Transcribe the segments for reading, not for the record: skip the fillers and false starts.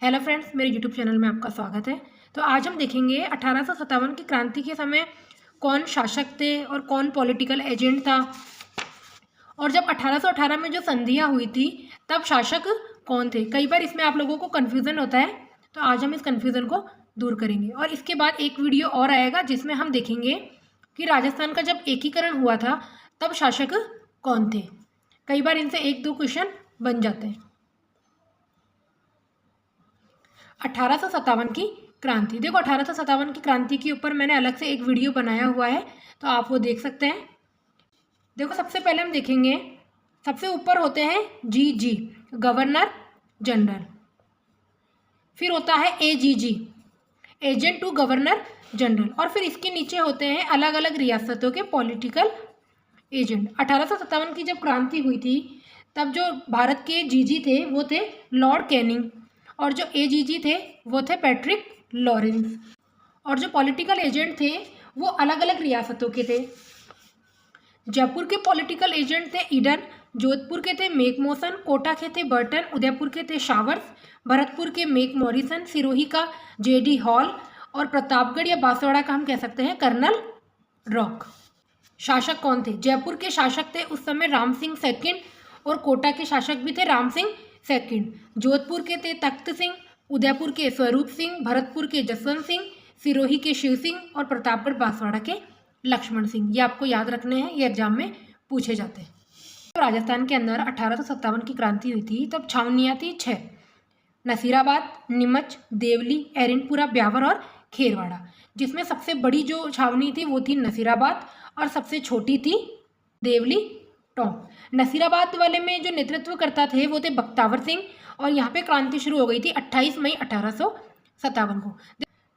Hello friends, मेरे YouTube channel में आपका स्वागत है। तो आज हम देखेंगे 1857 की क्रांति के समय कौन शासक थे और कौन पॉलिटिकल एजेंट था, और जब 1818 में जो संधियाँ हुई थी तब शासक कौन थे। कई बार इसमें आप लोगों को कन्फ्यूज़न होता है, तो आज हम इस कन्फ्यूज़न को दूर करेंगे। और इसके बाद एक वीडियो और आएगा जिसमें हम देखेंगे कि राजस्थान का जब एकीकरण हुआ था तब शासक कौन थे। कई बार इनसे एक दो क्वेश्चन बन जाते हैं। 1857 की क्रांति, देखो 1857 की क्रांति के ऊपर मैंने अलग से एक वीडियो बनाया हुआ है, तो आप वो देख सकते हैं। देखो सबसे पहले हम देखेंगे, सबसे ऊपर होते हैं जी गवर्नर जनरल, फिर होता है AGG agent to governor general, और फिर इसके नीचे होते हैं अलग अलग रियासतों के पॉलिटिकल एजेंट। 1857 की जब क्रांति हुई थी तब जो भारत के जीजी थे वो थे लॉर्ड कैनिंग, और जो एजीजी थे वो थे पैट्रिक लॉरेंस, और जो पॉलिटिकल एजेंट थे वो अलग अलग रियासतों के थे। जयपुर के पॉलिटिकल एजेंट थे ईडन, जोधपुर के थे मेक मोसन, कोटा के थे बर्टन, उदयपुर के थे शावर्स, भरतपुर के मेक मॉरिसन, सिरोही का जेडी हॉल, और प्रतापगढ़ या बांसवाड़ा का हम कह सकते हैं कर्नल रॉक। शासक कौन थे? जयपुर के शासक थे उस समय राम सिंह सेकंड, और कोटा के शासक भी थे राम सिंह सेकंड। जोधपुर के थे तख्त सिंह, उदयपुर के स्वरूप सिंह, भरतपुर के जसवंत सिंह, सिरोही के शिव सिंह, और प्रतापगढ़ बांसवाड़ा के लक्ष्मण सिंह। ये आपको याद रखने हैं, ये एग्जाम में पूछे जाते हैं। तो राजस्थान के अंदर 1857 की क्रांति हुई थी तब छावनियाँ थी 6: नसीराबाद, नीमच, देवली, एरनपुरा, ब्यावर और खेरवाड़ा। जिसमें सबसे बड़ी जो छावनी थी वो थी नसीराबाद, और सबसे छोटी थी देवली टोंक। नसीराबाद वाले में जो नेतृत्व करता थे वो थे बख्तावर सिंह, और यहाँ पे क्रांति शुरू हो गई थी 28 मई 1857 को।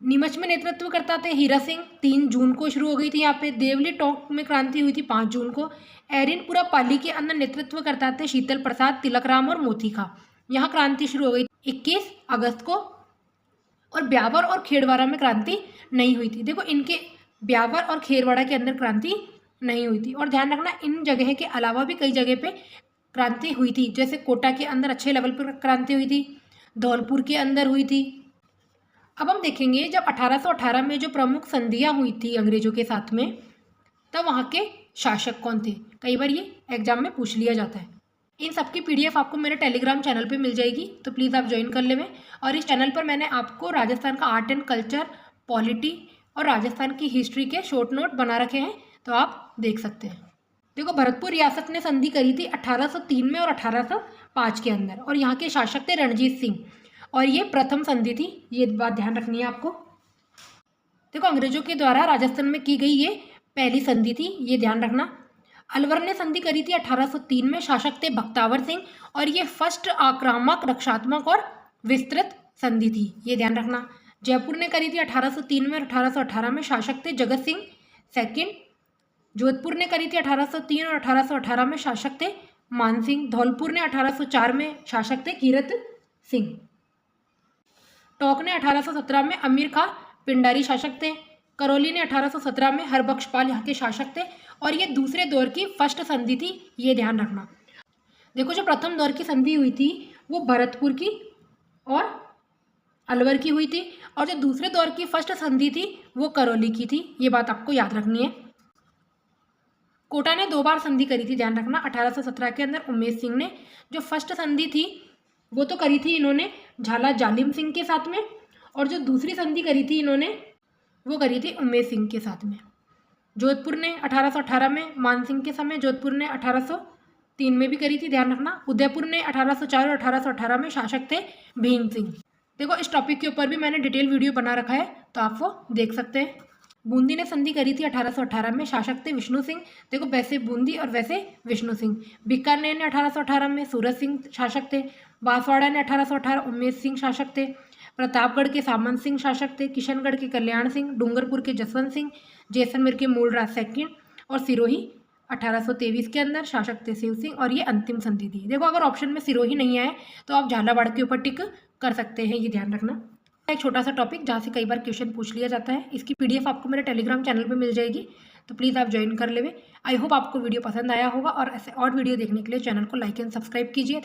नीमच में नेतृत्व करता थे हीरा सिंह, 3 जून को शुरू हो गई थी यहाँ पे। देवली टोंक में क्रांति हुई थी 5 जून को। एरनपुरा पाली के अंदर नेतृत्व करता थे शीतल प्रसाद, तिलकराम और मोती खा। यहाँ क्रांति शुरू हो गई 21 अगस्त को। और ब्यावर और खेरवाड़ा में क्रांति नहीं हुई थी। देखो इनके ब्यावर और खेरवाड़ा के अंदर क्रांति नहीं हुई थी। और ध्यान रखना, इन जगह के अलावा भी कई जगह पे क्रांति हुई थी, जैसे कोटा के अंदर अच्छे लेवल पर क्रांति हुई थी, धौलपुर के अंदर हुई थी। अब हम देखेंगे जब 1818 में जो प्रमुख संधियाँ हुई थी अंग्रेजों के साथ में, तब वहाँ के शासक कौन थे। कई बार ये एग्जाम में पूछ लिया जाता है। इन सबकी PDF आपको मेरे टेलीग्राम चैनल पे मिल जाएगी, तो प्लीज़ आप ज्वाइन कर लेवें। और इस चैनल पर मैंने आपको राजस्थान का आर्ट एंड कल्चर, पॉलिटी और राजस्थान की हिस्ट्री के शॉर्ट नोट बना रखे हैं, तो आप देख सकते हैं। देखो भरतपुर रियासत ने संधि करी थी 1803 में और 1805 के अंदर, और यहाँ के शासक थे रणजीत सिंह, और ये प्रथम संधि थी। ये बात ध्यान रखनी है आपको। देखो अंग्रेजों के द्वारा राजस्थान में की गई ये पहली संधि थी, ये ध्यान रखना। अलवर ने संधि करी थी 1803 में, शासक थे बख्तावर सिंह, और ये फर्स्ट आक्रामक, रक्षात्मक और विस्तृत संधि थी, ये ध्यान रखना। जयपुर ने करी थी 1803 में और 1818 में, शासक थे जगत सिंह सेकंड। जोधपुर ने करी थी 1803 और 1818 में, शासक थे मान सिंह। धौलपुर ने 1804 में, शासक थे कीरत सिंह। टोंक ने 1817 में अमीर खां पिंडारी शासक थे। करौली ने 1817 में हरबख्शपाल यहाँ के शासक थे, और ये दूसरे दौर की फर्स्ट संधि थी, ये ध्यान रखना। देखो जो प्रथम दौर की संधि हुई थी वो भरतपुर की और अलवर की हुई थी, और जो दूसरे दौर की फर्स्ट संधि थी वो करौली की थी, ये बात आपको याद रखनी है। कोटा ने 2 बार संधि करी थी, ध्यान रखना। 1817 के अंदर उमेश सिंह ने जो फर्स्ट संधि थी वो तो करी थी इन्होंने झाला जालिम सिंह के साथ में, और जो दूसरी संधि करी थी इन्होंने वो करी थी उमेश सिंह के साथ में। जोधपुर ने 1818 में मान सिंह के समय, जोधपुर ने 1803 में भी करी थी, ध्यान रखना। उदयपुर ने 1804 और 1818 में, शासक थे भीम सिंह। देखो इस टॉपिक के ऊपर भी मैंने डिटेल वीडियो बना रखा है, तो आप वो देख सकते हैं। बूंदी ने संधि करी थी 1818 में, शासक थे विष्णु सिंह। देखो वैसे बूंदी और वैसे विष्णु सिंह। बीकानेर ने 1818 में सूरज सिंह शासक थे। बांसवाड़ा ने 1818 उमेश सिंह शासक थे। प्रतापगढ़ के सामंत सिंह शासक थे। किशनगढ़ के कल्याण सिंह, डूंगरपुर के जसवंत सिंह, जैसलमेर के मूलराज सेकंड, और सिरोही 1823 के अंदर शासक थे शिव सिंह, और ये अंतिम संधि थी। देखो अगर ऑप्शन में सिरोही नहीं आए तो आप झालावाड़ के ऊपर टिक कर सकते हैं, ये ध्यान रखना। एक छोटा सा टॉपिक जहाँ से कई बार क्वेश्चन पूछ लिया जाता है, इसकी PDF आपको मेरे टेलीग्राम चैनल पे मिल जाएगी, तो प्लीज़ आप ज्वाइन कर लेवे। आई होप आपको वीडियो पसंद आया होगा, और ऐसे और वीडियो देखने के लिए चैनल को लाइक एंड सब्सक्राइब कीजिए।